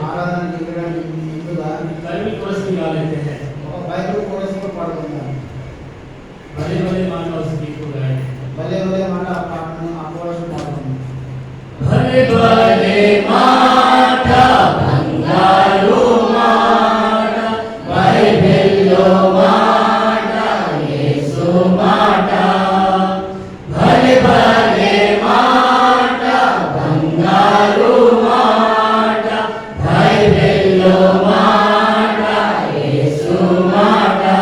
आराधना చేయడానికి ముందుగా Bible coarse भी गा लेते हैं। ఒక బైబిల్ కోరస్ కూడా పాడుకుందాం। भले भले मानो उस गीत को गाए। భలే భలే మాట ఆ పాటను ఆ కోరస్ పాడుకుందాం। भले भले माटा बंगारू माटा बाइबेलो माटा येसु माटा भले भले माटा बंगारू माटा बाइबेलो माटा येसु माटा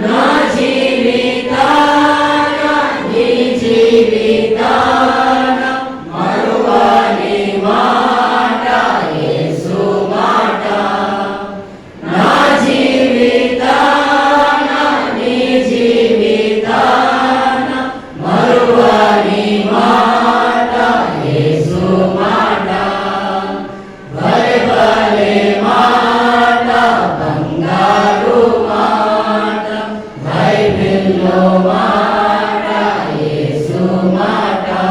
ना जीविताना नी जीविताना मरुवानी माटा येसु माटा ना जीविताना नी जीविताना मरुवानी माटा येसु माटा भले भले माटा बंगारू माटा बाइबेलो माटा येसु माटा।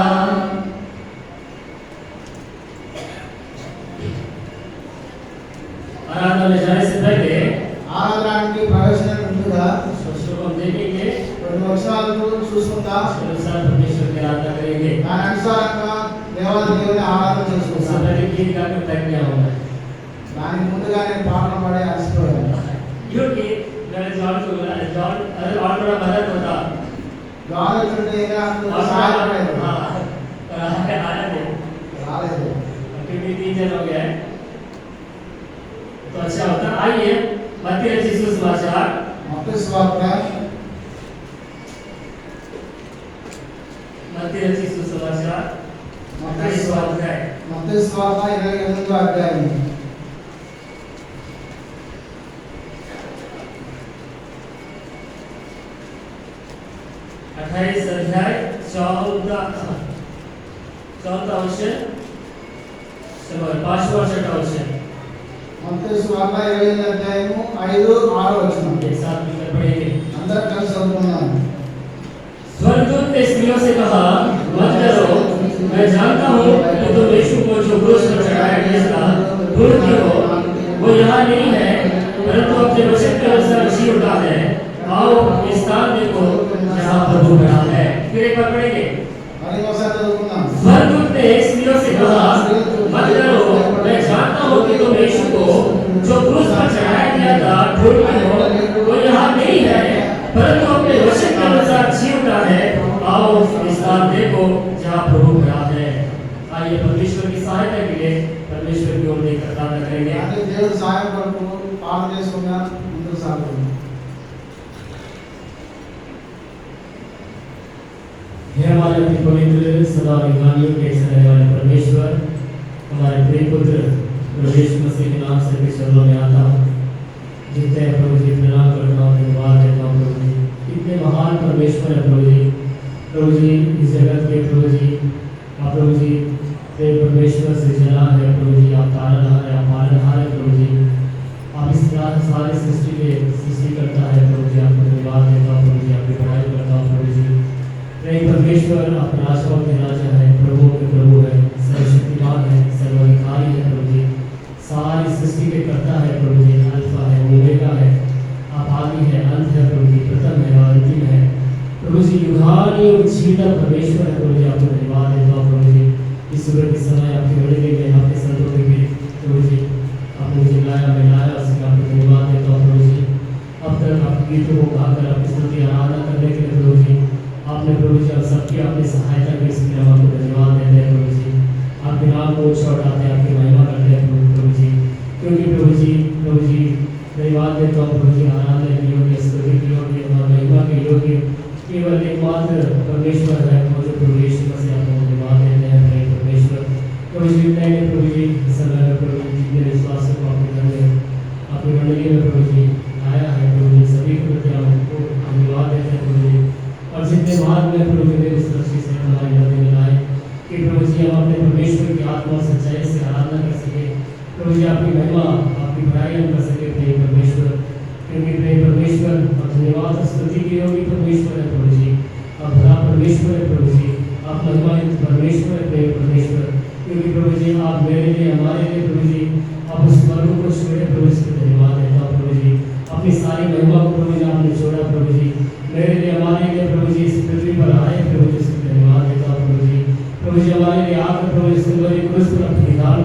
आराधना में जाने से पहले ఆరాధనకి ప్రవేశం ముందుగా शस्त्रों को हम देखेंगे, కొన్ని వర్షాలను చూసుకుంటా उसके अनुसार परमेश्वर की आराधना करेंगे। దాని అనుసారంగా దేవాది దేవుని ఆరాధన उससे చేసుకుంటాం। पहले गीत गाकर तय किया होगा దానికి ముందుగా నేను పాటలు పాడే అలసిపోయాను। क्योंकि मैंने जॉन को बोला, जॉन अगर और बड़ा मदद होता గాలి వచ్చుంటే ఇంకా और నాకు సహాయపడేది। हाँ आया नहीं రాలేదు। क्योंकि 3 जन हो गए तो अच्छा होता। आइए मत्ती रचित सुसमाचार మత్తయి సువార్త मत्ती रचित सुसमाचार మత్తయి 28वां సువార్త अध्याय మత్తయి సువార్త 28వ అధ్యాయం 28 अध्याय 14 वचन समझ 5वां 6वां वचन మత్తయి సువార్త 28వ అధ్యాయము 5 6 వచనం एक साथ मिलकर पढ़ेंगे। అందరూ కలిసి చదువుకుందాం। स्वर्गदूत ने स्त्रियों से कहा, मत डरो, मैं जानता हूँ कि तुम यीशु को जो क्रूस पर चढ़ाया गया था ढूंढती हो। वो यहाँ नहीं है, परंतु अपने वचन के अनुसार जी उठा है। आओ इस स्थान देखो जहाँ प्रभु खड़ा है। फिर एक बार पढ़ेंगे। మరి ఒకసారి చదువుకుందాం। स्वर्गदूत ने स्त्रियों से कहा, मत डरो, मैं जानता हूँ कि तुम यीशु को जो क्रूस पर चढ़ाया गया था ढूंढती हो। वो यहाँ नहीं है, परंतु अपने वचन के अनुसार जी उठा है। आओ इस स्थान देखो जहाँ प्रभु खड़ा है। आइए परमेश्वर की सहायता के लिए परमेश्वर की ओर देखकर प्रार्थना करेंगे। అంటే దేవుడి సహాయం కొరకు ప్రార్థన చేసుకుందాం। ముందుకు సాగుదాం। हे हमारे अति पवित्र सदा विज्ञानियों के रहने वाले परमेश्वर, हमारे प्रिय पुत्र प्रभु यीशु मसीह के नाम से भी चरणों में आता हूँ। जितने प्रभु जी प्रणाम करता हूँ, धन्यवाद देता हूँ प्रभु जी। इतने महान परमेश्वर है प्रभु जी। प्रभु जी इस जगत के प्रभु जी आप प्रभु जी प्रेम परमेश्वर से जना है प्रभु जी। आप तारनहार है, आप पालनहार है प्रभु जी। आप इस सारी सृष्टि के सृष्टि करता है प्रभु जी। आपको धन्यवाद देता हूँ प्रभु जी। आपकी बड़ाई करता हूँ प्रभु जी। प्रेम परमेश्वर आप राजाओं के राजा है, प्रभुओं के प्रभु है, सर्वशक्तिमान है, सर्वाधिकारी है प्रभु जी। सारी सृष्टि के कर्ता है प्रभु जी। अल्फा है, ओमेगा है, आप आदि है, अंत है प्रभु जी, प्रथम है और अंतिम है प्रभु जी। युगानी उच्चीता परमेश्वर है प्रभु जी। आपको धन्यवाद देता हूँ प्रभु जी। इस सुबह के समय आपकी बड़ी में आपके संतों के बीच प्रभु जी आपने मुझे लाया, मैं लाया, उसके आपको धन्यवाद देता हूँ प्रभु जी। अब तक आपके गीतों को गाकर आपकी स्तुति आराधना करने के लिए प्रभु जी आपने प्रभु जी आप सबकी आपने सहायता की, इसके लिए हम आपको धन्यवाद देते हैं प्रभु जी। आपके नाम को ऊंचा उठाते हैं, आपकी महिमा करते हैं प्रभु जी। क्योंकि प्रभु जी धन्यवाद देता हूँ प्रभु जी। आराधना के योग्य, स्तुति के योग्य और महिमा के योग्य केवल एकमात्र परमेश्वर है मुझे प्रभु यीशु मसीह। आपको धन्यवाद देते हैं परमेश्वर। प्रभु जी प्रभु जी इस समय में प्रभु जी जितने विश्वास को आपके घर में आपकी मंडली में प्रभु जी आया है प्रभु जी सभी को आपको धन्यवाद देते हैं प्रभु जी। और जितने बाद में प्रभु जी इस दृष्टि से हमारी नदी में लाए कि प्रभु जी हम अपने परमेश्वर की आत्मा सच्चाई से आराधना कर सके प्रभु जी। आपकी महिमा आपकी बड़ाई हम कर सके प्रिय परमेश्वर। क्योंकि प्रिय परमेश्वर और धन्यवाद स्तुति के योग्य परमेश्वर है प्रभु जी। आप भला परमेश्वर है प्रभु जी। आप महिमा परमेश्वर है प्रिय परमेश्वर। क्योंकि प्रभु जी आप मेरे लिए हमारे लिए प्रभु जी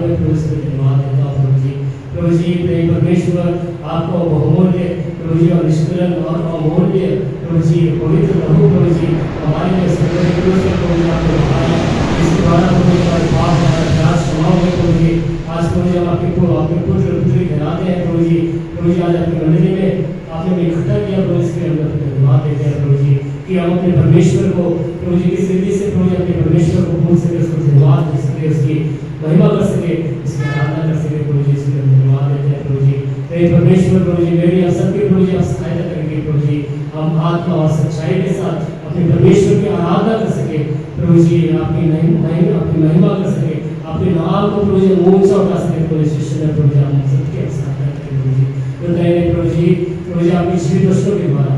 में प्रभु से धन्यवाद देता हूँ प्रभु जी। प्रभु जी प्रेम परमेश्वर आपको बहुमूल्य प्रभु जी और निष्कलंक और अमूल्य प्रभु जी पवित्र प्रभु प्रभु जी हमारे लिए सर्वोच्च प्रभु जी आपको बढ़ाया। इसके द्वारा प्रभु जी हमारे पाप हमारा अपराध क्षमा हुए प्रभु जी। आज प्रभु जी हम आपके पुत्र पुत्री कहलाते हैं प्रभु जी। प्रभु जी आज अपनी मंडली में आपने हमें इकट्ठा किया प्रभु, इसके लिए हम आपको धन्यवाद देते हैं प्रभु जी कि हम अपने परमेश्वर को प्रभु जी किस रीति से प्रभु जी अपने परमेश्वर को भूल सके, उसको धन्यवाद दे सके, उसकी महिमा कर सके, उसकी आराधना कर सके प्रभु जी। इसके लिए धन्यवाद देते हैं प्रभु जी। हे परमेश्वर प्रभु जी मेरी आप सबके प्रभु जी आप सहायता करेंगे प्रभु जी। हम आत्मा और सच्चाई के साथ अपने परमेश्वर की आराधना कर सके प्रभु जी, आपकी महिमा कर सके, अपने नाम को प्रभु जी ऊंचा उठा सके प्रभु जी। शिष्य प्रभु जी आप सबके सहायता करें प्रभु जी। प्रभु जी आपके जीवित वचनों के द्वारा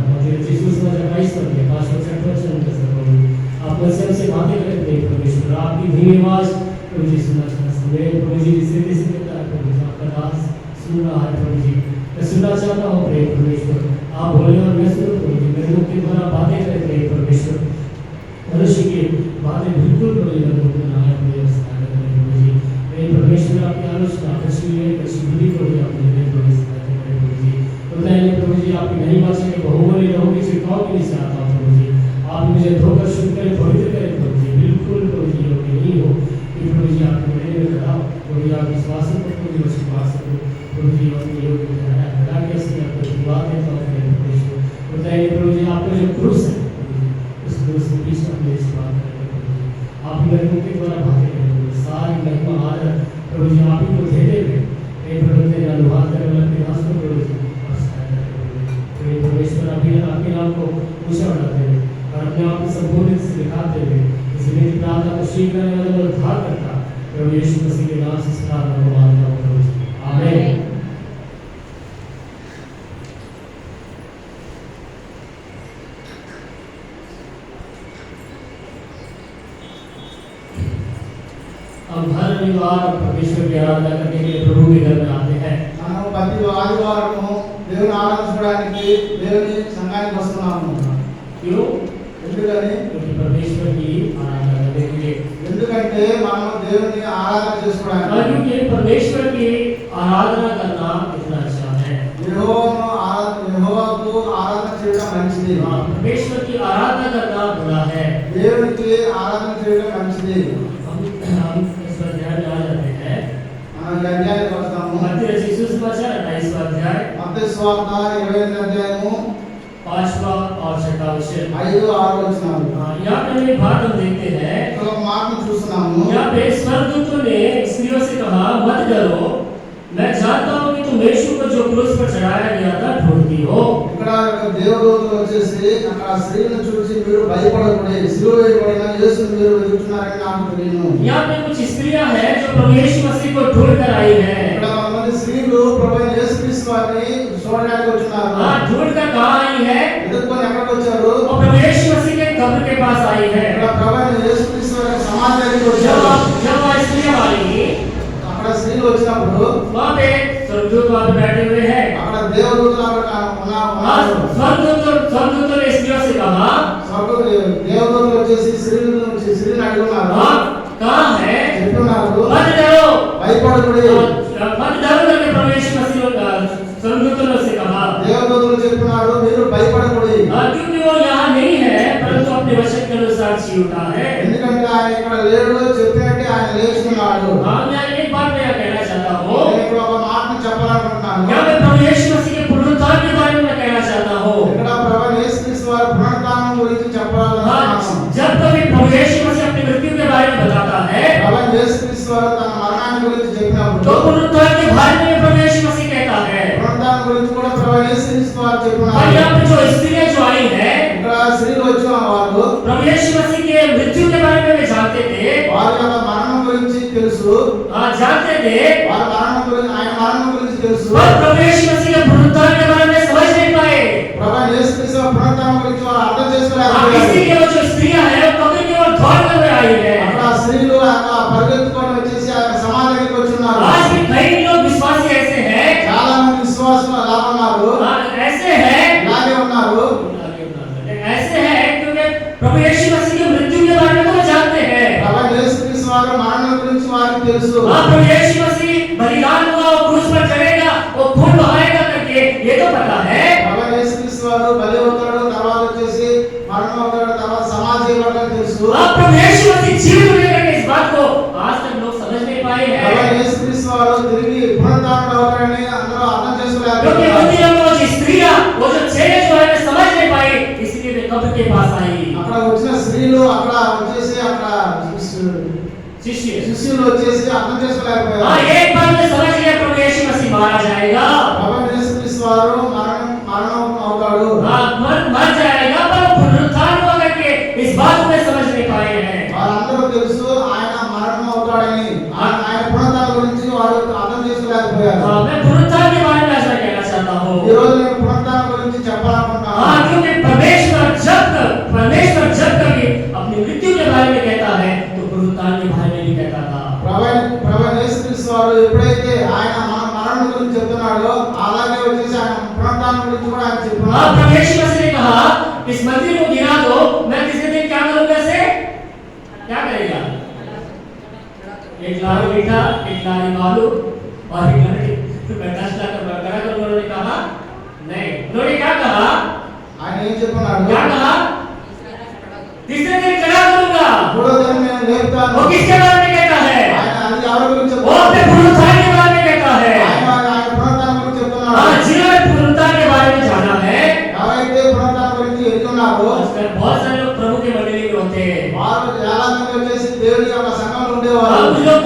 आप मुझसे हमसे बातें करें परमेश्वर। आपकी धीमी आवाज प्रभु जी सुनना चाहता हूँ प्रभु जी। जिस रीति से कहता है प्रभु जी आपका दास सुन रहा है प्रभु जी, मैं सुनना चाहता हूँ प्रेम परमेश्वर। आप बोले और मैं सुनो प्रभु जी। मेरे मुख के द्वारा बातें करें प्रेम परमेश्वर। मनुष्य की बातें बिल्कुल प्रभु जी प्रभु जी प्रेम परमेश्वर। आपकी आलोचना कशी बुद्धि प्रभु जी आपने प्रभु जी आपकी नहीं बात से बहुमूल्य लोगों की छिड़काव के लिए से आता हूँ प्रभु जी। आप मुझे धोकर शुद्ध करें, पवित्र करें प्रभु जी। बिल्कुल प्रभु जी योग्य नहीं हो कि प्रभु जी आपके मेरे में खड़ा प्रभु जी। आप विश्वास को प्रभु जी वश पा सको प्रभु जी। अपने योग्य खड़ा के इसलिए आपको धन्यवाद देता हूँ परमेश्वर। बताइए प्रभु जी आपका जो क्रूस है उस क्रूस के बीच में अपने बात करें प्रभु जी। आप मेरे मुख के द्वारा बातें करें प्रभु। सारी महिमा आदर प्रभु जी आप ही को देते हुए प्रभु तेरे अनुवाद करने वाले प्रयास को प्रभु जी परमेश्वर आपके नाम को ऊंचा बढ़ाते हुए और अपने आप को संपूर्ण से दिखाते हुए इसलिए प्रार्थना को शीघ्र करने वाले और उद्धार करता प्रभु यीशु मसीह के नाम से प्रार्थना को मांगता हूं प्रभु जी, आमीन। हम हर रविवार परमेश्वर की आराधना करने के लिए प्रभु के घर में आते हैं। మనం ప్రతి ఆదివారము దేవుని ఆరాధించడానికి దేవుని సంఘానికి వస్తున్నాము। क्यों? ఎందుకని? क्योंकि परमेश्वर की आराधना करने के लिए। ఎందుకంటే మనం దేవుని ఆరాధన చేసుకోవడానికి। क्योंकि परमेश्वर की आराधना करना कितना अच्छा है। యెహోవాకు ఆరాధన చేయడం మంచిది। परमेश्वर की आराधना करना बुरा है। దేవునికి ఆరాధన చేయడం మంచిది। हम इस पर ध्यान आ जाते हैं। అధ్యాయానికి వస్తాము। मत्ती रचित सुसमाचार 28वां अध्याय, మత్తయి సువార్త 28వ అధ్యాయము 5वां और 6वां वचन, 5-6 वचनाలు। यहाँ पे एक बात हम देखते हैं। ఇక్కడ ఒక మాటను చూస్తున్నాము। यहाँ पे स्वर्गदूतों ने स्त्रियों से कहा मत डरो, मैं जानता हूँ कि तुम यीशु को जो क्रूस पर चढ़ाया गया था ढूंढती हो। ఇక్కడ దేవదూతలు వచ్చేసి అక్కడ స్త్రీలను చూసి మీరు భయపడకూడదు, సిలువ వేయబడిన యేసును మీరు వెతుకుతున్నారని నాకు తెలియను। यहाँ पे कुछ स्त्रियां हैं जो प्रभु यीशु मसीह को ढूंढ कर आई हैं। ఇక్కడ కొంతమంది స్త్రీలు ప్రభు యేసు క్రీస్తు వారిని చూడడానికి వచ్చున్నారు। ढूंढ कर कहाँ आई है? ఎదుర్కొని ఎక్కడికి వచ్చారు? और प्रभु यीशु मसीह के कब्र के पास आई है। ఇక్కడ ప్రభు యేసు క్రీస్తు వారి సమాధి దగ్గరికి వచ్చారు। जब वह स्त्रियां आई, అక్కడ స్త్రీలు వచ్చినప్పుడు वहाँ पे स्वर्गदूत वहाँ पे बैठे हुए हैं। అక్కడ దేవదూతలు అక్కడ ఉన్నారు। स्वर्गदूतों ने स्त्रियों से कहा, దేవదూతలు వచ్చేసి స్త్రీలను అడుగున్నారు, कहाँ है? చెప్తున్నారు मत डरो, భయపడకూడదు। मत डरो करके प्रभु यीशु मसीह स्वर्गदूतों से कहा। దేవదూతలు చెప్తున్నారు మీరు భయపడకూడదు। क्योंकि वो यहाँ नहीं है परंतु अपने वचन के अनुसार जी उठा है। ఎందుకంటే ఆయన ఇక్కడ లేడు, చెప్పినట్టే ఆయన లేచున్నాడు। मैं एक बात मैं कहना चाहता हूँ। నేను ఇక్కడ ఒక మాటను చెప్పాలనుకుంటున్నాను। यहाँ पे प्रभु यीशु मसीह के पुनरुत्थान के बारे में मैं कहना चाहता हूँ। ఇక్కడ ప్రభు యేసు క్రీస్తు వారి పునరుత్థానం గురించి చెప్పాలనుకుంటున్నాను। जब कभी प्रभु यीशु मसीह अपनी मृत्यु के बारे में बताता है, ప్రభు యేసు క్రీస్తు వారు తన మరణాన్ని గురించి చెప్పినప్పుడు तो पुनरुत्थान के बारे में प्रभु यीशु मसीह कहता है। పునరుత్థానం గురించి కూడా ప్రభు యేసు క్రీస్తు వారు और చెప్తున్నారు। यहाँ पे जो स्त्रियां जो आई है, ఇక్కడ స్త్రీలు వచ్చిన వారు प्रभु यीशु मसीह के मृत्यु के बारे में वे जानते थे। వారి యొక్క మరణం గురించి తెలుసు। जानते थे। వారి మరణం గురించి ఆయన మరణం గురించి తెలుసు। और प्रभु यीशु मसीह के पुनरुत्थान के बारे में समझ नहीं पाए। ప్రభు యేసు క్రీస్తు వారి పునరుత్థానం గురించి వారు అర్థం इसलिए చేసుకోలేకపోయారు। वो जो स्त्रियां हैं वो कब्र की ओर दौड़ कर आई है। అక్కడ స్త్రీలు అక్కడ పరిగెత్తుకొని వచ్చేసి ఆ సమాధి దగ్గరికి వచ్చున్నారు। आज भी कई लोग विश्वासी ऐसे हैं, చాలా మంది విశ్వాసులు అలా ఉన్నారు, ऐसे हैं, ఇలాగే ఉన్నారు। ऐसे हैं क्योंकि प्रभु यीशु मसीह की मृत्यु के बारे में तो जानते हैं। ప్రభు యేసు క్రీస్తు వారి మరణం గురించి వారికి తెలుసు। प्रभु यीशु తెలుసు. आप प्रभु यीशु मसीह जीवित होने के इस बात को आज तक लोग समझ नहीं पाए हैं, యేసుక్రీస్తు వారు తిరిగి పునరుద్ధానుడు అవుతారని అందరూ అర్థం क्योंकि చేసుకోలేకపోయారు. मंदिरों में वो जो स्त्रियां, वो जो चेले जो है समझ नहीं पाई, इसलिए वे कब्र के पास आई। అక్కడ వచ్చిన స్త్రీలు అక్కడ వచ్చేసి అక్కడ శిష్యులు వచ్చేసి అర్థం చేసుకోలేకపోయారు. हाँ, एक बार में समझ गए प्रभु यीशु मसीह मारा जाएगा, ప్రభు యేసుక్రీస్తు వారు మరణం అవుతాడు, हाँ मर जाएगा, पर पुनरुत्थान होगा कि इस बात में समझ नहीं पाए हैं। వారందరూ తెలుసు ఆయన మరణం అవుతాడని, ఆయన పునరుత్థానం గురించి వారు అర్థం చేసుకోలేకపోయారు. हाँ, मैं पुनरुत्थान के बारे में ऐसा कहना चाहता हूँ। ఈ రోజు నేను పునరుత్థానం గురించి చెప్పాలనుకుంటున్నాను. हाँ, क्योंकि परमेश्वर जब कभी अपनी मृत्यु के बारे में कहता है तो पुनरुत्थान के बारे में भी कहता था। ప్రభు యేసుక్రీస్తు వారు ఎప్పుడైతే ఆయన మరణం గురించి చెప్తున్నాడో అలాగే వచ్చేసి ఆయన పునరుత్థానం గురించి కూడా ఆయన हाँ, చెప్తున్నాడు. प्रभु यीशु मसीह ने कहा इस मंदिर को गिरा दो, मैं तीसरे दिन क्या करूंगा इसे? क्या करेगा? एक लारी मीठा, एक लारी बालू और एक लारी उन्होंने कहा नहीं, उन्होंने क्या कहा? ఆయన ఏం చెప్తున్నాడు? क्या कहा? तीसरे दिन खड़ा करूंगा। మూడో దినం నేను లేపుతాను. वो किसके बारे में कहता है? ఆయన అది ఎవరి గురించి वो अपने చెప్తున్నాడు? पुनरुत्थान के बारे में कहता है। ఆయన పునరుత్థానం గురించి చెప్తున్నాడు. हाँ, जिन्होंने पुनरुत्थान के बारे में जाना है, ఎవరైతే పునరుత్థానం గురించి ఎరుగున్నారో आजकल बहुत सारे लोग प्रभु के मंडली में होते हैं। వారు చాలా మంది వచ్చేసి దేవుని యొక్క సంఘంలో ఉండేవారు. कुछ लोग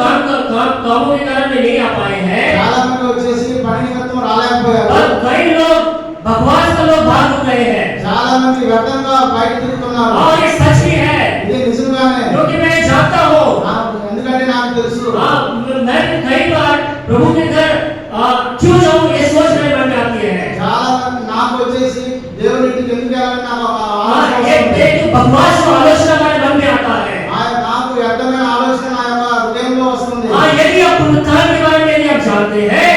कामों के कारण में नहीं आ पाए हैं, చాలా మంది వచ్చేసి పని నిమిత్తం రాలేకపోయారు. और कई लोग बकवास का लोग भाग गए हैं। చాలా మంది వ్యర్థంగా బయట తిరుగుతున్నారు. और ये सच भी है, ఇది నిజంగానే. क्योंकि मैं जानता हूँ, ఎందుకంటే నాకు తెలుసు. मैं कई बार प्रभु के घर क्यों जाऊँ ये सोच मेरे मन में आती है। చాలా మంది నాకు వచ్చేసి దేవుని ఇంటికి ఎందుకు వెళ్ళాలని నాకు ఒక ఆలోచన एक వస్తుంది. एक बकवास को आलोचना हमारे मन में आता है। నాకు వ్యర్థమైన ఆలోచన నా యొక్క హృదయంలో వస్తుంది. यदि आप पुनरुत्थान के बारे में यदि आप जानते हैं,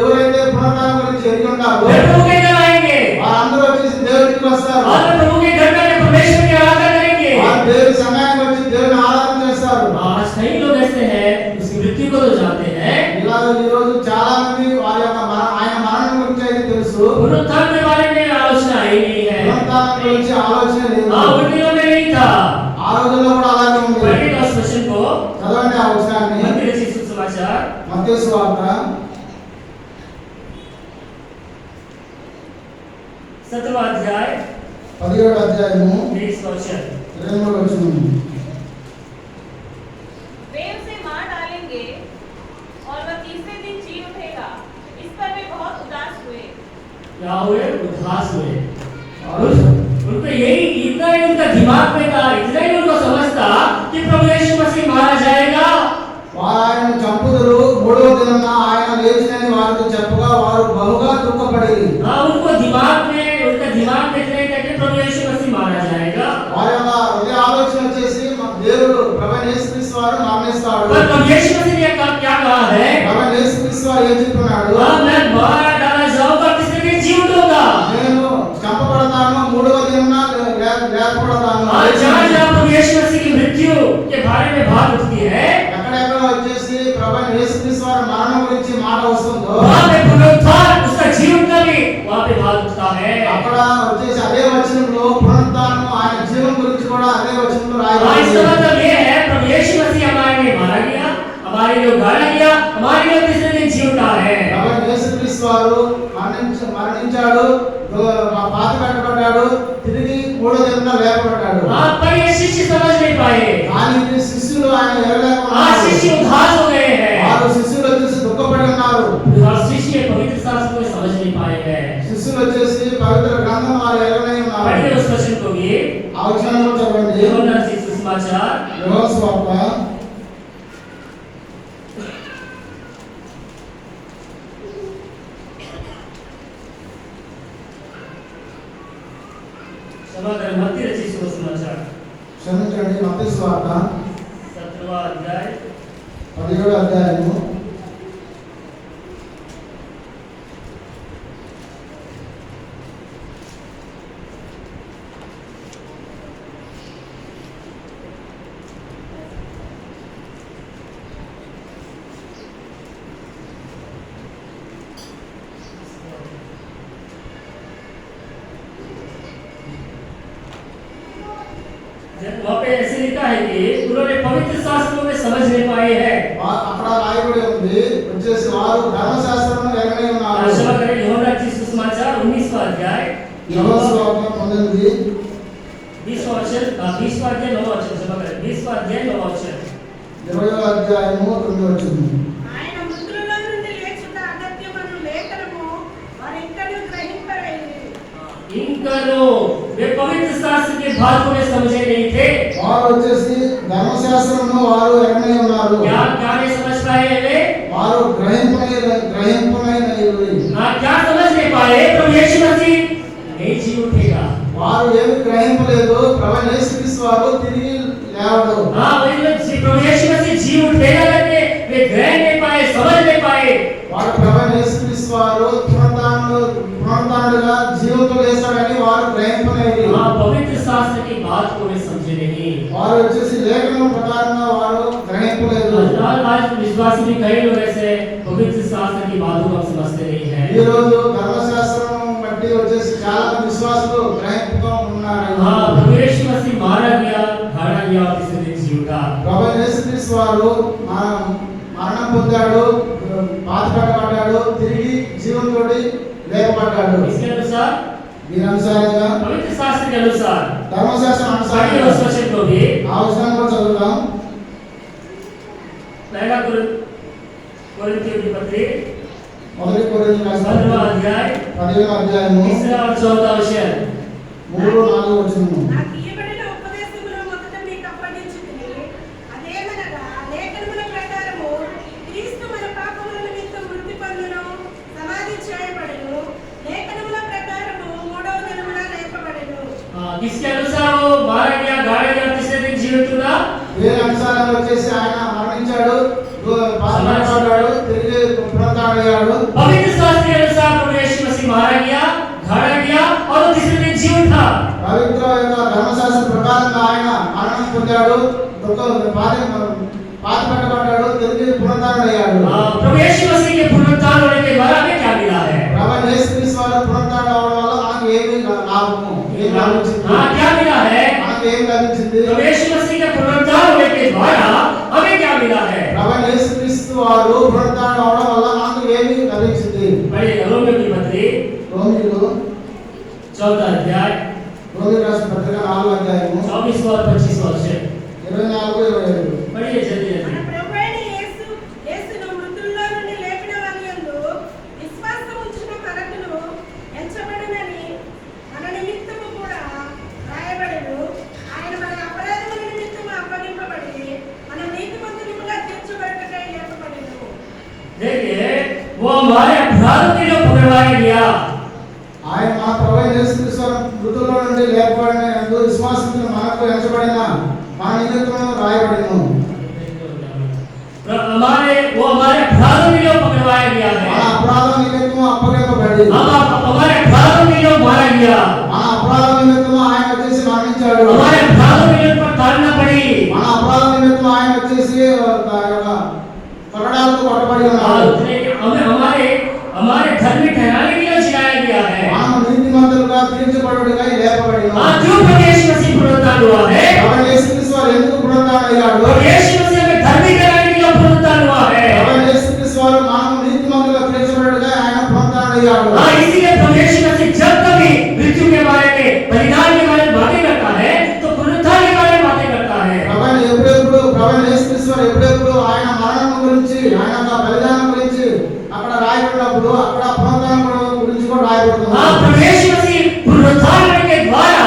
ఎవరైతే పునరుత్థానం గురించి ఎరిగి ఉంటారో वे प्रभु के घर आएंगे, వారందరూ వచ్చేసి దేవుని ఇంటికి వస్తారు. और वे प्रभु के घर में परमेश्वर की आराधना करेंगे। వారు దేవుని సమయానికి వచ్చి దేవుని ఆరాధన చేస్తారు. आज कई लोग ऐसे हैं उसकी मृत्यु को तो जानते हैं, ఇలా ఈ రోజు చాలా మంది వారి యొక్క ఆయన మరణం గురించి అయితే తెలుసు, पुनरुत्थान के बारे में आलोचना आई नहीं है। పునరుత్థానం గురించి ఆలోచన లేదు. उन दिनों में नहीं था। ఆ రోజుల్లో కూడా అలాగే ఉంది. पढ़िए उस वचन को, చదవండి ఆ వచనాన్ని. मत्ती रचित सुसमाचार మత్తయి సువార్త 17वां अध्याय 17వ అధ్యాయము 23वां वचन। 23వ వచనం. वे उसे मार डालेंगे और वह तीसरे दिन जी उठेगा। इस पर वे बहुत उदास हुए। क्या हुए? उदास हुए। उनको यही इतना ही उनका दिमाग में था, इतना ही उनको समझ था कि प्रभु यीशु मसीह मारा जाएगा। వారు ఆయన చంపుదురు, మూడవ దినమున ఆయన లేచినని వారితో చెప్పగా వారు బహుగా దుఃఖపడి हाँ, उनका दिमाग में इतना ही था कि प्रभु यीशु मसीह मारा जाएगा। వారి యొక్క హృదయ ఆలోచన వచ్చేసి దేవుడు ప్రభు యేసుక్రీస్తు వారు మరణిస్తాడు. पर प्रभु यीशु मसीह ने क्या कहा है? ప్రభు యేసుక్రీస్తు వారు ఏం చెప్తున్నాడు? मैं मारा डाला जाऊंगा, तीसरे दिन जी उठूंगा। నేను చంపబడతాను, మూడవ దినమున లేపబడతాను. जहाँ जहाँ प्रभु यीशु मसीह की मृत्यु के बारे में बात उठती है, ఎక్కడెక్కడ వచ్చేసి ప్రభు యేసుక్రీస్తు వారి మరణం గురించి మాట వస్తుందో वहाँ पे पुनरुत्थान उसका जीवन का भी वहाँ पे बात उठता है। అక్కడ వచ్చేసి అదే వచనంలో పునరుత్థానం ఆయన జీవం గురించి కూడా అదే వచనంలో इसका రాయబడింది. मतलब ये है प्रभु यीशु मसीह हमारे लिए मारा गया, हमारे लिए गाड़ा गया, हमारे लिए तीसरे दिन जी उठा है। ప్రభు యేసుక్రీస్తు వారు మరణించాడు, పాతి పెట్టబడ్డాడు, తిరిగి మూడో దినాన లేపబడ్డాడు. पर ये शिष्य समझ नहीं पाए। కానీ ఈ శిష్యులు ఆయన आज ఎరగలేకున్నారు. शिष्य उदास हो गए हैं, వారు శిష్యులు వచ్చేసి దుఃఖపడి ఉన్నారు. और शिष्य पवित्र शास्त्र को समझ नहीं पाए हैं। శిష్యులు వచ్చేసి పవిత్ర గ్రంథం వారు ఎరగనే ఉన్నారు. पढ़िए उस वचन को भी, ఆ వచనంలో చదవండి. యోహన్నా रचित सुसमाचार యోహాను సువార్త 17वां अध्याय 17వ అధ్యాయము वहाँ पे ऐसे समझ नहीं पाए हैं। అక్కడ రాయబడి ఉంది వచ్చేసి వారు ధర్మశాస్త్రమును ఎరగని ఉన్నారు. क्षमा करें, यूहन्ना की सुसमाचार 19वां अध्याय యోహాను సువార్త 19 20वां वचन 20वां अध्याय 9वां वचन, क्षमा करें 20वां अध्याय 9वां वचन। 20వ అధ్యాయము 9వ వచనం. ఆయన మృతులలో నుండి లేచుట అగత్యమను లేఖనము వారింకను గ్రహింపలేదు. इनको वे पवित्र शास्त्र के भाग को समझे नहीं थे। వారు వచ్చేసి ధర్మశాస్త్రమును వారు ఎరగని ఉన్నారు. क्या क्या नहीं समझ पाए वे? వారు గ్రహింపనైనవి. क्या समझ नहीं पाए? प्रभु यीशु मसीह नहीं जी उठेगा। వారు ఏమి గ్రహింపలేదు. ప్రభువైన యేసుక్రీస్తు వారు తిరిగి లేవడు. हाँ, वही प्रभु यीशु मसीह जी उठेगा करके वे ग्रहण नहीं पाए, समझ नहीं पाए। వారు ప్రభువైన యేసుక్రీస్తు వారు పునరుత్థానుడుగా జీవంతో లేస్తాడని వారు గ్రహింపలేదు. हाँ, पवित्र शास्त्र की बात को वे समझे नहीं। వారు వచ్చేసి లేఖనం ప్రకారంగా వారు గ్రహింపలేదు. आज विश्वासी भी कई लोग ऐसे पवित्र शास्त्र की बातों को समझते नहीं है। ఈ రోజు ధర్మశాస్త్రం బట్టి వచ్చేసి చాలా మంది విశ్వాసులు గ్రహింపుగా ఉన్నారు. हाँ, प्रभु यीशु मसीह मारा गया, गाड़ा गया और तीसरे दिन जी उठा। ప్రభువైన యేసుక్రీస్తు వారు మరణం పొందాడు, పాతిపెట్టబడ్డాడు, తిరిగి జీవంతోటి లేపబడ్డాడు. इसके अनुसार దీని అనుసారంగా पवित्र शास्त्र के अनुसार ధర్మశాస్త్రం सारी అనుసారంగా उस वचन को भी ఆ వచనం కూడా చదువుదాం. पहला कोरिन्थियों की पत्री 1 కొరింథీయుల రాసిన 15वां अध्याय 10వ అధ్యాయము तीसरा और चौथा वचन। 3-4 వచనము. నాకు ఇయ్యబడిన ఉపదేశమును మొదట మీకు అప్పగించుకుని అదేమనగా లేఖనముల ప్రకారము క్రీస్తు మన పాపముల నిమిత్తం మృతి పొందును, సమాధి చేయబడును, లేఖనముల ప్రకారము మూడవ దినమున లేపబడును. किसके अनुसार वो मारा गया, गाड़ा गया, तीसरे दिन जीवित हुआ? దీని అనుసారంగా వచ్చేసి ఆయన మరణించాడు, పాతిపెట్టబడ్డాడు, తిరిగి పునరుత్థానుడయ్యాడు. पवित्र शास्त्र के अनुसार प्रभु यीशु मसीह मारा गया, गाड़ा गया और वो तीसरे दिन जी उठा। పవిత్ర యొక్క ధర్మశాస్త్రం ప్రకారంగా ఆయన మరణం పొందాడు, పాతిపెట్టబడ్డాడు, తిరిగి పునరుత్థానుడయ్యాడు. प्रभु यीशु मसीह के पुनरुत्थान होने के बाद हमें क्या मिला है? ప్రభువైన యేసుక్రీస్తు వారు పునరుత్థానం అవడం వల్ల మనకు ఏమి లాభము, ఏమి లభించింది? हाँ, क्या मिला है? మనకు ఏమి లభించింది? प्रभु यीशु मसीह के पुनरुत्थान होने के द्वारा हमें क्या मिला है? ప్రభువైన యేసుక్రీస్తు వారు పునరుత్థానం అవడం వల్ల మనకు ఏమి లభించింది? पढ़िए रोमियो की पत्री రోమీయులు 14 अध्याय రోమీయుల రాసిన పత్రిక 4వ అధ్యాయము 24 और 25 वचन। 24-27. पढ़िए जल्दी మన जल्दी। ప్రభువైన యేసును మృతుల్లో నుండి లేపిన వానియందు విశ్వాసం ఉంచిన మనకును ఎంచబడినని మన నిమిత్తము కూడా రాయబడెను. ఆయన మన అపరాధముల నిమిత్తము అప్పగింపబడి మన నీతిమంతునిగా తీర్చబడటకై లేపబడెను. देखिए वो हमारे अपराधों के लिए पकड़वाया गया। ఆయన మా ప్రభువైన యేసుక్రీస్తు వారు మృతుల్లో నుండి లేపబడిన యందు విశ్వాసంతో మనకు ఎంచబడిన మన నిమిత్తము రాయబడెను. वो हमारे अपराधों के लिए पकड़वाया गया మన है। అపరాధం నిమిత్తము అప్పగింపబడి हमारे अपराधों के लिए मारा गया, మన అపరాధం నిమిత్తము ఆయన వచ్చేసి మరణించాడు. हमारे अपराधों के लिए पर ताड़ना पड़ी। మన అపరాధం నిమిత్తము ఆయన వచ్చేసి కొరడాలతో కొట్టబడి ఉన్నాడు. हमारे धर्म में ठहराने के लिए जिलाया गया है। మనం నీతిమంతులుగా తీర్చబడుటకై లేపబడిన जो प्रभु यीशु मसीह पुनरुत्थान हुआ है, ప్రభువైన యేసుక్రీస్తు వారు ఎందుకు పునరుత్థానుడయ్యాడు? प्रभु यीशु मसीह हमें धर्मी कराने के लिए पुनरुत्थान हुआ है। ప్రభువైన యేసుక్రీస్తు వారు మనం నీతిమంతులుగా తీర్చబడుటకై ఆయన పునరుత్థానుడయ్యాడు. इसीलिए प्रभु यीशु मसीह जब कभी मृत्यु के बारे में, बलिदान के बारे में बातें करता है तो पुनरुत्थान के बारे में बातें करता है। ప్రభువైన యేసుక్రీస్తు వారు ఎప్పుడెప్పుడు ఆయన మరణం గురించి, ఆయన యొక్క బలిదానం గురించి అక్కడ రాయబడినప్పుడు అక్కడ పునరుత్థానం గురించి కూడా రాయబడుతుంది. प्रभु यीशु मसीह पुनरुत्थान के द्वारा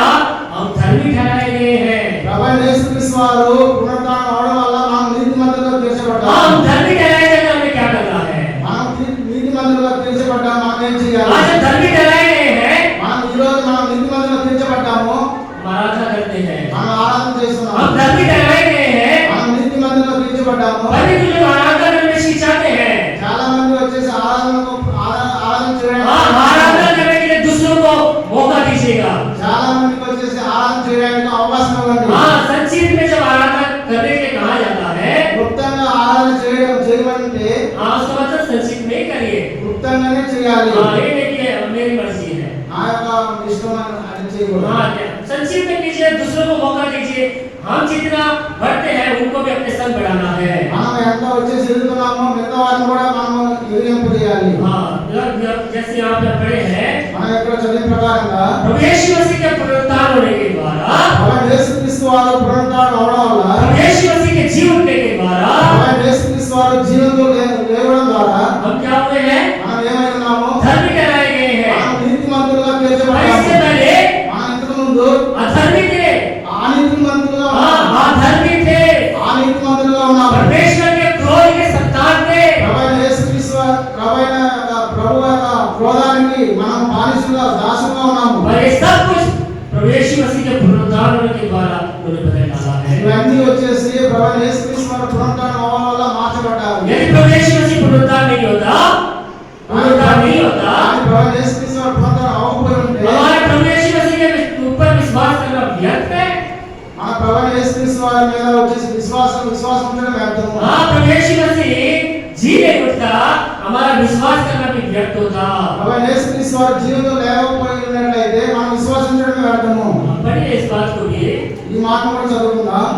हम धर्मी ठहराए गए हैं। ప్రభువైన యేసుక్రీస్తు వారు పునరుత్థానం అవడం వల్ల మనం నీతిమంతులుగా తీర్చబడ్డాము. हम धर्मी ठहराए गए तो हमें क्या करना है? మనం నీతిమంతులుగా తీర్చబడ్డాము. మనం ఏం చేయాలి? आज हम धर्मी ठहराए गए हैं, మనం ఈ రోజు మనం నీతిమంతులుగా తీర్చబడ్డాము. हम आराधना करते हैं। మనం ఆరాధన చేస్తున్నాము. हम धर्मी ठहराए गए हैं, మనం నీతిమంతులుగా తీర్చబడ్డాము. परंतु लोग आराधना करने में हिचकिचाते हैं। చాలా మంది వచ్చేసి ఆరాధన చేయడానికి आराधना करने के लिए दूसरों को मौका दीजिएगा। చాలా మందికి వచ్చేసి ఆరాధన చేయడానికి అవకాశం ఇవ్వండి. संक्षिप्त में जब आराधना करने के लिए कहा जाता है, గుప్తంగా ఆరాధన చేయమంటే उसका मतलब संक्षिप्त में करिए। గుప్తంగానే చేయాలి. ये देखिए मेरी मर्जी है। నా యొక్క ఇష్టం అని చేయకూడదు. संक्षिप्त में कीजिए, दूसरों को मौका दीजिए। हम जितना बढ़ते हैं उनको भी अपने संग बढ़ाना है। మనం ఎంత వచ్చేసి ఎదుగుతున్నామో మిగతా వారిని కూడా మనం ఎదిగింపజేయాలి. हाँ, जैसे यहाँ पे पढ़े हैं, మనం ఇక్కడ చదివిన ప్రకారంగా प्रभु यीशु मसीह के पुनरुत्थान होने के द्वारा, ప్రభు యేసుక్రీస్తు వారు పునరుత్థానం అవడం వల్ల, प्रभु यीशु मसीह के जी उठने के द्वारा ప్రభు యేసుక్రీస్తు వారు జీవంతో లేవడం ద్వారా हम क्या हुए हैं? మనం ఏమై ఉన్నాము? धर्मी ठहराए गए हैं। మనం నీతిమంతులుగా और తీర్చబడ్డాము. इससे पहले మనం ఇంతకు ముందు अधर्मी थे, అనీతిమంతులుగా हाँ, अधर्मी थे, అనీతిమంతులుగా ఉన్నాము. परमेश्वर के क्रोध के संतान थे। ప్రభు యేసుక్రీస్తు ప్రభు యొక్క క్రోధానికి మనం బానిసలుగా దాసులుగా ఉన్నాము. और ये सब कुछ प्रभु यीशु मसीह के पुनरुत्थान होने के द्वारा उन्हें बदल डाला है। ఇవన్నీ వచ్చేసి ప్రభు యేసుక్రీస్తు వారు పునరుత్థానం అవడం వల్ల మార్చబడ్డారు. यदि प्रभु यीशु मसीह पुनरुत्थान नहीं होता, కానీ ప్రభు యేసుక్రీస్తు వారు పునరుత్థానం అవ్వకపోయి ఉంటే हमारे प्रभु यीशु मसीह के ऊपर विश्वास करना व्यर्थ है। మన ప్రభు యేసుక్రీస్తు వారి మీద వచ్చేసి విశ్వాసం ఉంచడం వ్యర్థము. हाँ, प्रभु यीशु मसीह जी नहीं उठता, हमारा विश्वास करना भी व्यर्थ होता। ప్రభు యేసుక్రీస్తు వారి జీవితంలో లేకపోయి ఉన్నట్లయితే మనం విశ్వసించడమే వ్యర్థము. पढ़िए इस बात को भी। ఈ మాట కూడా చదువుకుందాం.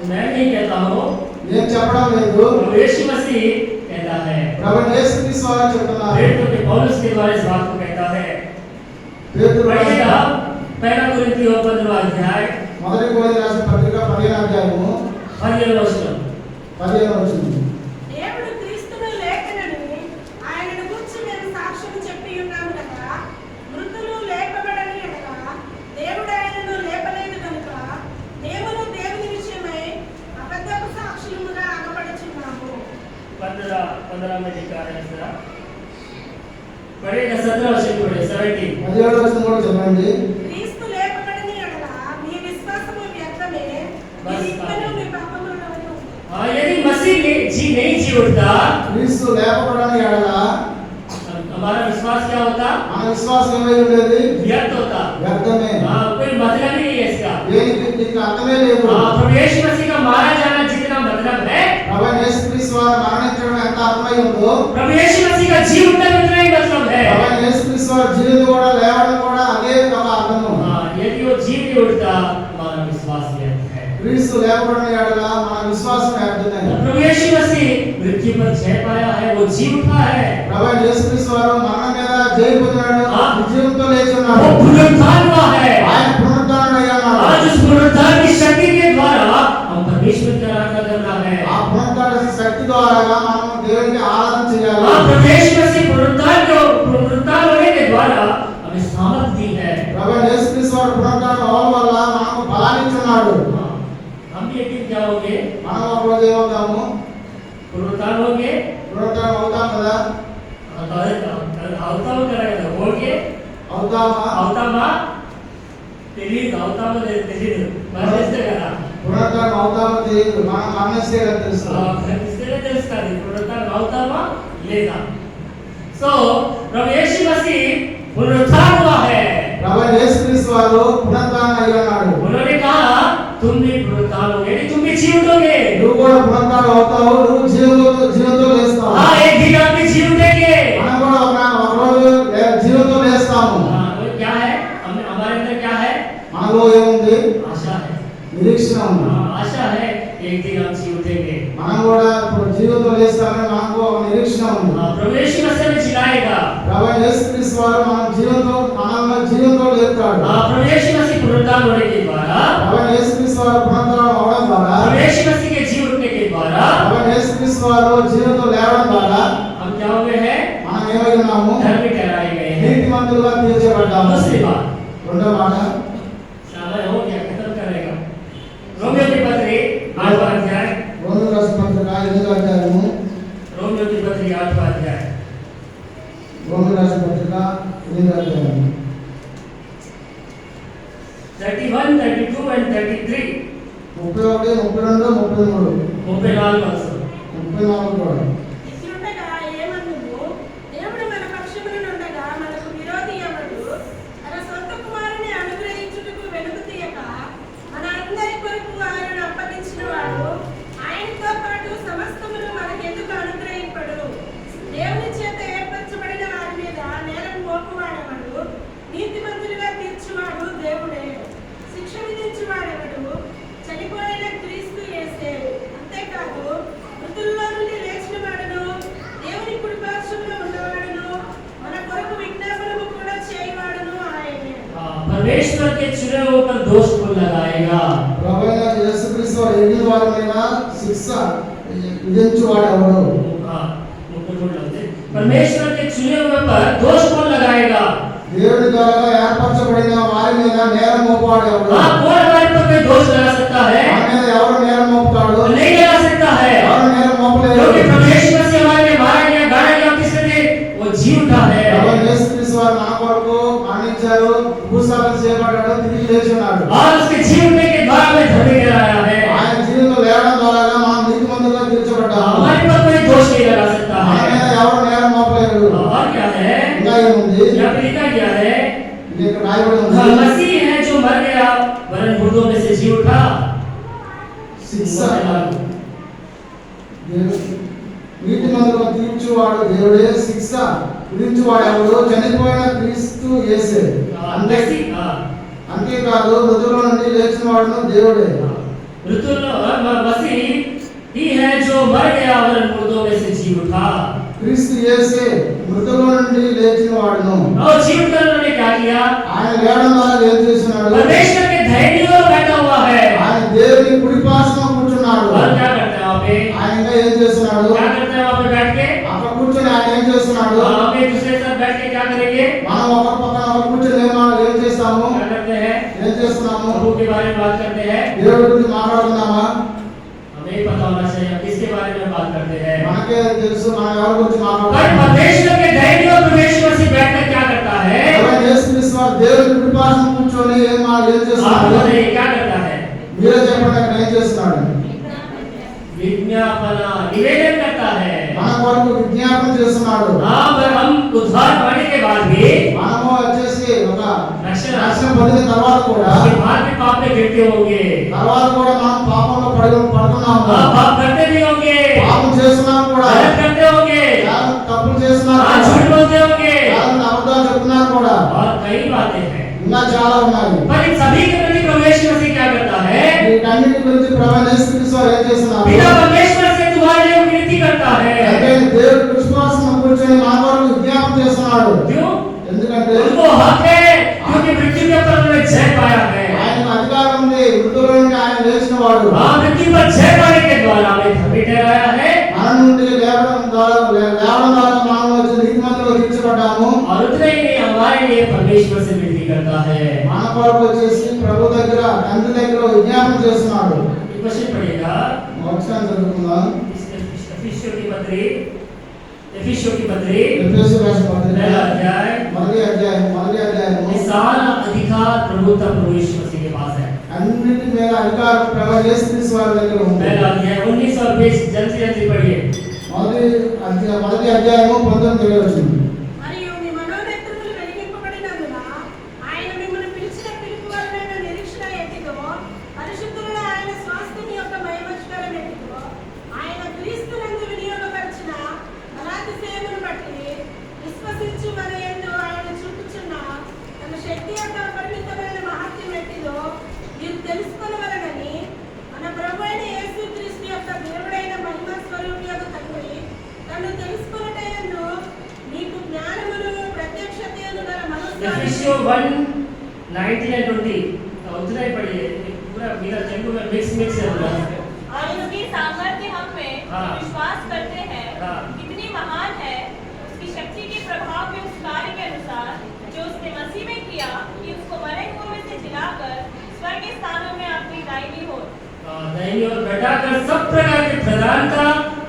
मैं नहीं कहता हूँ, నేను చెప్పడం లేదు, प्रभु यीशु मसीह कहता है। ప్రభు యేసుక్రీస్తు వారు చెప్తున్నారు. पेट्रो के पौलुस के द्वारा इस बात को कहता है। పేతురు पढ़िएगा पहला कुरिन्थियों 15वां अध्याय మొదటి కొరింథీ రాసిన పత్రిక 15వ అధ్యాయము 15वां वचन। 15వ వచనం. దేవుడు క్రీస్తును లేఖనని ఆయనను గురించి మేము సాక్ష్యం చెప్పి ఉన్నాము కదా, మృతులు లేపబడని అనగా దేవుడు ఆయనను లేపలేదు కనుక దేవుడు దేవుని విషయమై అబద్ధపు సాక్షులుగా అగపడుచున్నాము. 15 में लिखा है जरा पढ़ेगा 17 वचन पढ़े 17। 17వ వచనం కూడా చదవండి. క్రీస్తు లేపబడని అనగా మీ విశ్వాసము వ్యర్థమే, మీ ఇంకనూ మీ పాపములలోనే ఉంది. हाँ, यदि मसीह जी नहीं जी उठता, క్రీస్తు లేపబడని ఎడల हमारा विश्वास क्या होता? మన విశ్వాసం ఏమై ఉండేది? व्यर्थ होता। వ్యర్థమే. हाँ, कोई मतलब ही नहीं है इसका। దీనికి అర్థమే లేదు. हाँ, प्रभु यीशु मसीह का मारा जाना जितना मतलब है, ప్రభు యేసుక్రీస్తు వారు మరణించడం ఎంత అర్థమై ఉందో, प्रभु यीशु मसीह का जी उठना भी उतना ही मतलब है। ప్రభు యేసుక్రీస్తు వారి జీవితం కూడా లేవడం కూడా అదే ఒక అర్థము. हाँ, यदि वो जी नहीं उठता, हमारा विश्वास व्यर्थ है। క్రీస్తు లేపబడిన ఎడల మన విశ్వాసం వ్యర్థమే. प्रभु यीशु मसीह मृत्यु पर जय पाया है, वो जी उठा है, ప్రభు యేసుక్రీస్తు వారు మరణం మీద జయం పొందాడు, విజయంతో లేచి वो ఉన్నాడు. पुनरुत्थान हुआ है। ఆయన పునరుత్థానం అయ్యాడు. आज उस पुनरुत्थान की शक्ति के द्वारा हम परमेश्वर की आराधना करना है। ఆ పునరుత్థాన శక్తి ద్వారా మనం దేవునికి ఆరాధన చేయాలి. हाँ, प्रभु यीशु मसीह पुनरुत्थान होने के द्वारा हमें सामर्थ दी है। ప్రభు యేసుక్రీస్తు వారు పునరుత్థానం అవడం వల్ల మనకు బలాన్ని ఇచ్చున్నాడు. हाँ, हम भी एक दिन क्या होंगे? మనం ఒక రోజు ఏమవుతాము? पुनरुत्थान होंगे। పునరుత్థానం అవుతాం కదా? అవుతాము కదా, ಹೋಗಿ అవుతామా? అవుతామా తెలియదు, అవుతామో తెలియదు, మరణిస్తే కదా. పునరుత్థానం అవుతామో తెలియదు, మనం మరణిస్తే కదా తెలుసు. మరణిస్తేనే తెలుస్తుంది పునరుత్థానం అవుతామా లేదా. సో प्रभु यीशु मसीह पुनरुत्थान हुआ है। ప్రభు యేసుక్రీస్తు వారు పునరుత్థానం అయ్యాడు. उन्होंने कहा तुम भी पुनरुत्थान होगे, तुम भी जी उठोगे। నువ్వు కూడా పునరుత్థానం అవుతావు, నువ్వు జీవంతో లేస్తావు. हाँ, एक दिन आप भी जी उठेंगे। మనం కూడా ఒక రోజు జీవంతో లేస్తాము. हाँ, वो क्या है? हमारे अंदर क्या है? మనలో ఏముంది? आशा है। నిరీక్షణ ఉంది. हाँ, आशा है एक दिन हम जी उठेंगे। మనం కూడా ఇప్పుడు జీవంతో లేస్తామని మనకు ఒక నిరీక్షణ ఉంది. हाँ, प्रभु यीशु मसीह हमें जिलाएगा। ప్రభు యేసుక్రీస్తు వారు మనల్ని జీవంతో లేపుతాడు. हाँ, प्रभु यीशु मसीह पुनरुत्थान होने के द्वारा, ప్రభు యేసుక్రీస్తు వారు పునరుత్థానం అవడం ద్వారా, प्रभु यीशु मसीह के जी उठने के द्वारा ప్రభు యేసుక్రీస్తు వారు జీవంతో లేవడం ద్వారా हम क्या हुए हैं? మనం ఏమై ఉన్నాము? धर्मी ठहराए गए हैं। నీతిమంతులుగా తీర్చబడ్డాము. दूसरी बात, రెండో మాట, समय हो गया, खत्म करेगा। रोमियो की पत्री 8वां अध्याय, రోమీయులకు రాసిన పత్రిక 8వ అధ్యాయము, रोमियो की पत्री 8वां अध्याय, రోమీయులకు రాసిన పత్రిక 8వ అధ్యాయము 31, 32 and 33, 31, 32, 33, 34 वर्ष। 34 కూడా. ఇట్లుండగా ఏమన్నుము, దేవుడు మన పక్షమునుండగా మనకు విరోధి ఎవడు? తన సొంత కుమారుని అనుగ్రహించుటకు వెనుక తీయక మన అందరి కొరకు ఆయనను అప్పగించిన వాడు, ఆయనతో పాటు సమస్తమును మనకెందుకు అనుగ్రహింపడు? దేవుని చేత ఏర్పరచబడిన వారి మీద నేరం మోపువాడెవడు? నీతిమంతులుగా తీర్చువాడు దేవుడే. శిక్ష విధించువాడెవడు? परमेश्वर के चुने हुए पर दोष को लगाएगा। ప్రభువైన యేసుక్రీస్తు వారు ఎన్నిన వారి మీద శిక్ష విధించువాడు ఎవడు? परमेश्वर के चुने हुए पर दोष कौन लगाएगा? దేవుడి ద్వారా ఏర్పరచబడిన వారి మీద నేరం మోపువాడు ఎవడు? कौन हमारे पर कोई दोष लगा सकता है? మన మీద ఎవరు నేరం మోపుతాడు? नहीं लगा सकता है, ఎవరు నేరం మోపలేరు? क्योंकि परमेश्वर से हमारे लिए मारा गया, गाड़ा गया, किसने ने वो जी उठा है। ప్రభువైన యేసుక్రీస్తు వారు మన కొరకు మరణించారు, భూస్థాపన చేయబడ్డాడు, తిరిగి లేచి ఉన్నాడు. और उसके जी उठने के द्वारा हमें धर्मी कराया है। ఆయన జీవితంలో లేవడం ద్వారా మనం నీతిమంతులుగా తీర్చబడ్డాము. हमारे पर कोई दोष नहीं लगा सकता మన है। మీద ఎవరు నేరం మోపలేరు. और क्या है? ఇంకా ఏముంది? यहाँ पे लिखा गया है, ఇది ఇక్కడ రాయబడి ఉంది. मसीह है जो मर गया वरन मुर्दों में से जी उठा। శిక్ష నీతిమంతులను తీర్చువాడు దేవుడే, శిక్ష విధించువాడు ఎవడు? చనిపోయిన క్రీస్తు యేసే. అంతేకాదు మృతుల నుండి లేచిన వాడును దేవుడే. मसीह ही है जो मर गया वरन मुर्दों में से जी उठा। క్రీస్తు యేసే మృతుల నుండి లేచిన వాడును. और जी उठकर उन्होंने क्या किया? ఆయన లేవడం ద్వారా ఏం చేస్తున్నాడు? परमेश्वर के धैर्य में बैठा हुआ है। ఆయన దేవుని కుడి పార్శ్వన కూర్చున్నాడు. और क्या करता है वहाँ पे? ఆయన ఇంకా ఏం చేస్తున్నాడు? क्या करता है वहाँ पे बैठ के? అక్కడ కూర్చొని ఆయన ఏం చేస్తున్నాడు? हम एक दूसरे के साथ बैठ के क्या करेंगे? మనం ఒక పక్కన ఒక కూర్చొని ఏం చేస్తాము? क्या करते हैं? ఏం చేస్తున్నాము? प्रभु के बारे में बात करते हैं। దేవుడి గురించి మాట్లాడుతున్నామా? हमें पता होना चाहिए हम किसके बारे में बात करते हैं। మనకే తెలుసు మనం ఎవరి గురించి पर మాట్లాడుతున్నాము. परमेश्वर के धैर्य और परमेश्वर से बैठकर क्या करता है? యేసుక్రీస్తు వారు దేవుని కుడి పార్శ్వన కూర్చొని ఏం आप చేస్తున్నాడు? बताइए क्या करता है? మీరే చెప్పండి, అక్కడ ఏం చేస్తున్నాడు? विज्ञापन निवेदन करता है। మన కొరకు విజ్ఞాపన చేస్తున్నాడు. हाँ, पर हम उद्धार पाने के बाद भी మనము వచ్చేసి ఒక रक्षण రక్షణ పొందిన తర్వాత కూడా उसके बाद भी पाप में गिरते होंगे। తర్వాత కూడా మనం పాపంలో పడుతున్నాము. हाँ, पाप करते भी होंगे, పాపం చేస్తున్నాం కూడా, गलत करते होंगे, చాలా తప్పులు చేస్తున్నారు हाँ, కూడా, झूठ बोलते होंगे చాలా అబద్ధాలు చెప్తున్నారు కూడా, और कई बातें हैं। ఇంకా చాలా ఉన్నాయి. पर इन सभी के प्रति परमेश्वर से क्या करता है? వీటన్నిటి గురించి ప్రభువైన యేసుక్రీస్తు వారు ఏం చేస్తున్నారు? पिता परमेश्वर से तुम्हारे लिए विनती करता है। అంటే దేవుడు విశ్వాసం కూర్చొని మన కొరకు విజ్ఞాపన చేస్తున్నాడు. क्यों? ఎందుకంటే उनको हक है, क्योंकि मृत्यु के ऊपर उन्होंने जय पाया है। ఆయనకు అధికారం ఉంది, మృతుల నుండి ఆయన లేచిన వాడు. हाँ, मृत्यु पर जय पाने के द्वारा हमें धर्मी ठहराया है। మన నుండి లేవడం ద్వారా మనం వచ్చి నీతిమంతులుగా తీర్చబడ్డాము. और उतना ही नहीं, हमारे लिए परमेश्वर से विनती करता है। మన కొరకు వచ్చేసి ప్రభు దగ్గర, తండ్రి దగ్గర విజ్ఞాపన చేస్తున్నాడు. एक क्वेश्चन पढ़िएगा, మోక్షం జరుగుతుందా? एफिसियों की पत्री ఎఫెసీయులకు రాసిన పత్రిక पहला अध्याय, మొదటి అధ్యాయము ये सारा अधिकार प्रभुता प्रभु यीशु मसीह के पास है। అన్నిటి మీద అధికారం ప్రభు యేసుక్రీస్తు వారి దగ్గర ఉంది. पहला अध्याय 19 और 20 जल्दी जल्दी पढ़िए। మొదటి అధ్యాయము 19 వచ్చింది. మరియు మీ మనోనేత్రములు వెలిగింపబడినందున ఆయన మిమ్మల్ని పిలిచిన పిలుపు వలన నిరీక్షణ ఎత్తితో పరిశుద్ధులలో ఆయన స్వాస్థ్యం యొక్క మహిమస్కరం ఎత్తితో ఆయన క్రీస్తునందు వినియోగపరిచిన బలాతిశయమును బట్టి విశ్వసించు మన యందు ఆయన చూపుచున్న తన శక్తి యొక్క అపరిమితమైన మహత్యం ఎట్టిదో మీరు తెలుసుకొనవలెనని మన ప్రభు అయిన యేసుక్రీస్తు యొక్క దేవుడైన మహిమ స్వరూపి యొక్క తండ్రి తను తెలుసుకొనుటయందు మీకు జ్ఞానమును ప్రత్యక్షతను గల एफिसियों మనస్సు 1:19 and 20 उतना ही पढ़िए, पूरा मेरा तेलुगु में मिक्स है पूरा। और उसकी सामर्थ्य हम में हाँ। विश्वास करते हैं हाँ। कितनी महान है उसकी शक्ति के प्रभाव में उस कार्य के अनुसार जो उसने मसीह में किया कि उसको मरे हुए में से जिलाकर स्वर्ग के स्थानों में अपनी दाहिनी ओर दाहिनी ओर बैठाकर सब प्रकार के प्रधानता,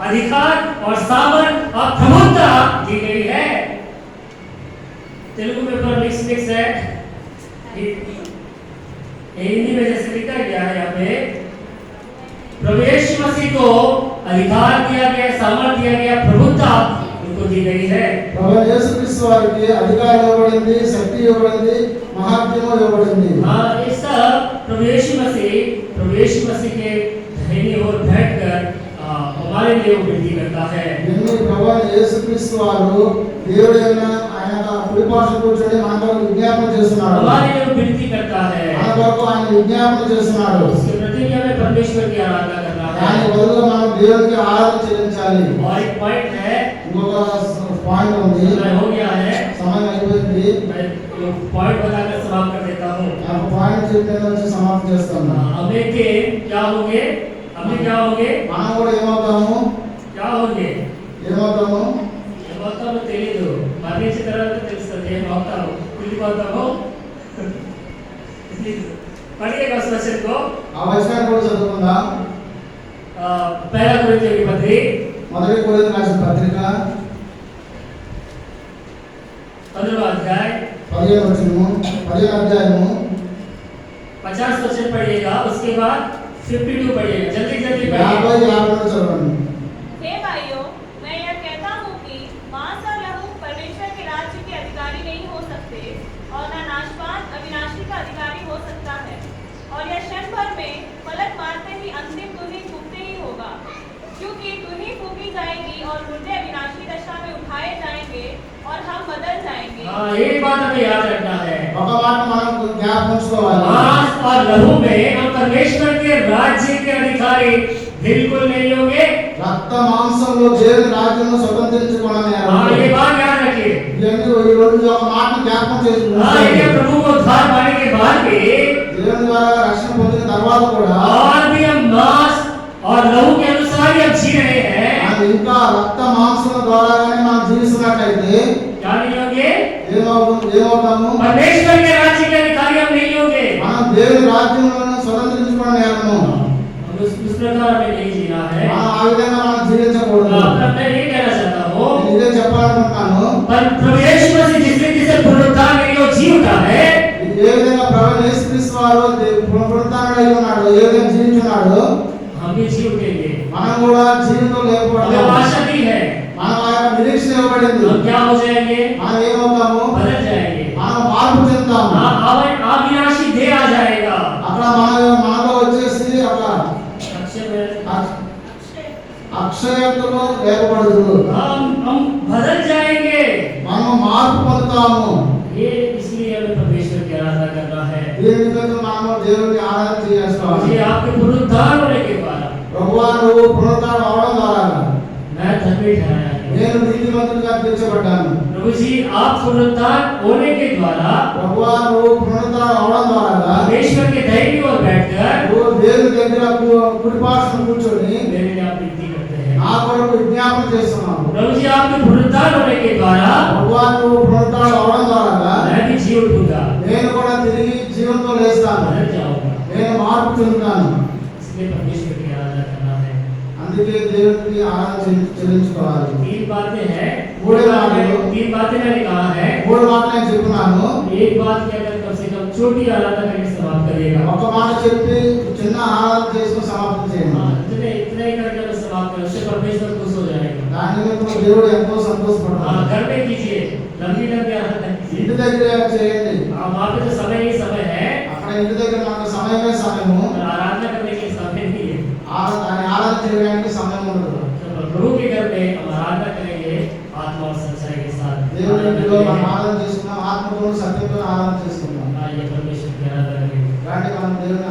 अधिकार और सामर्थ और प्रभुता दी गई है। तेलुगु में पर मिक्स है, हिंदी में जैसे लिखा गया है यहाँ पे, प्रभु यीशु मसीह को अधिकार दिया गया, सामर्थ दिया गया, प्रभुता उनको दी गई है। ప్రభు యేసుక్రీస్తు వారికి అధికారం ఇవ్వబడింది, శక్తి ఇవ్వబడింది, మహాత్మ్యం ఇవ్వబడింది. हाँ, ये सब प्रभु यीशु मसीह के दाहिनी ओर बैठकर हमारे लिए विनती करता है। ఇవన్నీ ప్రభు యేసుక్రీస్తు వారు దేవుడైన ఆయన కుడి పార్శ్వన కూర్చొని మన కొరకు విజ్ఞాపన చేస్తున్నాడు. हमारे लिए विनती करता है। మన కొరకు ఆయన విజ్ఞాపన చేస్తున్నాడు. उसके प्रति हमें परमेश्वर की आराधना करना దాని है। బదులుగా మనం దేవునికి ఆరాధన చెల్లించాలి. और एक पॉइंट है, ఇంకొక పాయింట్ ఉంది. समय हो गया है, సమయం అయిపోయింది. मैं पॉइंट बताकर समाप्त कर देता हूँ। చెప్పి నేను వచ్చి సమాప్తి చేస్తాను. हमें के क्या होंगे? हमें क्या होंगे? మనం కూడా ఏమవుతాము? क्या होंगे? ఏమవుతాము? ఏమవుతామో తెలియదు, మరణించిన తర్వాత తెలుస్తుంది ఏమవుతాము. వెళ్ళిపోతాము. पढ़िएगा उस वचन को। ఆ వచనాన్ని కూడా చదువుకుందాం. पहला कोरिन्थियों की पत्री, మొదటి కొరింథీయులకు రాసిన పత్రిక 15वां अध्याय 15 అధ్యాయము 50 वचन पढ़िएगा, उसके बाद 52 पढ़िएगा। जल्दी जल्दी पढ़िए। 50 చదవండి. हे भाइयों, मैं यह कहता हूँ कि मांस और लहू परमेश्वर के राज्य के अधिकारी नहीं हो सकते और न नाशवान अविनाशी का अधिकारी हो सकता है। और यह क्षण भर में पलक मारते ही अंतिम धुनी फूकते ही होगा, क्योंकि धुनी फूकी जाएगी और मुर्दे अविनाशी दशा में उठाए जाएंगे और हम बदल जाएंगे। एक बात हमें याद रखना है, ఒక మాట మనం జ్ఞాపకం ఉంచుకోవాలి. मांस और लहू में हम परमेश्वर के राज्य के अधिकारी बिल्कुल नहीं होंगे। రక్త మాంసంలో దేవుని రాజ్యంలో స్వతంత్రించుకోవడం ये बात याद रखिए। ఈ రోజు ఒక మాటను జ్ఞాపకం ये చేసుకుంటాం. प्रभु को उद्धार पाने के बाद भी దేవుని ద్వారా రక్షణ పొందిన తర్వాత కూడా और भी हम मांस और लहू के अनुसार ही अब जी रहे हैं। అది ఇంకా రక్త మాంసం ద్వారానే మనం జీవిస్తున్నట్లయితే क्या नहीं होंगे? ఏమవుతాము? परमेश्वर के राज्य के अधिकारी हम नहीं होंगे। మనం దేవుని రాజ్యంలో స్వతంత్రించుకోవడం నేరము. उस प्रकार हमें नहीं जीना है। మనం ఆ విధంగా మనం జీవించకూడదు. मैं ये कहना चाहता हूँ, నేను ఇదే చెప్పాలనుకుంటున్నాను. पर प्रभु यीशु मसीह जिस रीति से पुनरुत्थान में जो जी उठा है, ఏ విధంగా ప్రభువైన యేసుక్రీస్తు వారు పునరుత్థానుడై ఉన్నాడు, ఏ విధంగా జీవించున్నాడు, हम भी जी उठेंगे। మనం కూడా జీవితం हमें లేకపోవడం आशा दी है, మనం ఆ యొక్క నిరీక్షణ ఇవ్వబడింది. हम क्या हो जाएंगे? మనం ఏమవుతాము? बदल जाएंगे। మనం మార్పు చెందుతాము. अविनाशी देह आ जाएगा। అక్కడ మనలో వచ్చేసి ఒక అక్షయత్తులు లేపబడదు. हम बदल जाएंगे। మనం మార్పు పొందుతాము. ये इसलिए हमें परमेश्वर की आराधना करना है। దీని నిమిత్తం మనము దేవుని ఆరాధన చేయాలి. ये आपके पुनरुत्थान होने के बाद ప్రభువా నువ్వు పునరుత్థానం అవడం ద్వారా मैं धर्मी ठहराया गया। నేను నీతిమంతుడిగా తీర్చబడ్డాను. प्रभु जी आप पुनरुत्थान होने के द्वारा ప్రభువా నువ్వు పునరుత్థానం అవడం ద్వారా परमेश्वर के दाहिनी ओर बैठकर నువ్వు దేవుని దగ్గర కుడిపార్శ్వన కూర్చొని मेरे लिए आप विनती करते हैं। నా కొరకు విజ్ఞాపన చేస్తున్నావు. प्रभु जी आपके पुनरुत्थान होने के द्वारा ప్రభువా నువ్వు పునరుత్థానం అవడం ద్వారా मैं भी जी उठूंगा, నేను కూడా తిరిగి జీవంతో లేస్తాను. बदल जाऊंगा। నేను మార్పు చెందుతాను. इसलिए परमेश्वर की आराधना करना है। అందుకే దేవునికి ఆరాధన చెల్లించుకోవాలి. तीन बातें हैं, मूल बातें। तीन बातें मैंने कहा है। మూడు మాటలు నేను చెప్తున్నాను. एक बात की अगर कम से कम छोटी आराधना करके समाप्त करिएगा। ఒక మాట చెప్పి చిన్న ఆరాధన చేసుకుని సమాప్తం చేయండి. इतने ही करके मैं समाप्त करूं, उससे परमेश्वर खुश हो जाएगा। దాని నిమిత్తం దేవుడు ఎంతో సంతోషపడతాడు. घर में कीजिए, लंबी लंबी आराधना कीजिए। ఇంటి దగ్గర చేయండి. वहाँ पे तो समय ही समय है, అక్కడ ఇంటి దగ్గర మనకు సమయమే సమయము. आराधना करने के लिए समय नहीं है। దాన్ని ఆరాధన చేయడానికి సమయం ఉండదు. प्रभु के घर में हम आराधना करेंगे आत्मा और सच्चाई के साथ। దేవుని ఇంటిలో మనం ఆరాధన చేసుకున్నాం, ఆత్మతో సత్యంతో ఆరాధన చేసుకున్నాం. आइए परमेश्वर की आराधना करें। కాబట్టి మనం దేవుని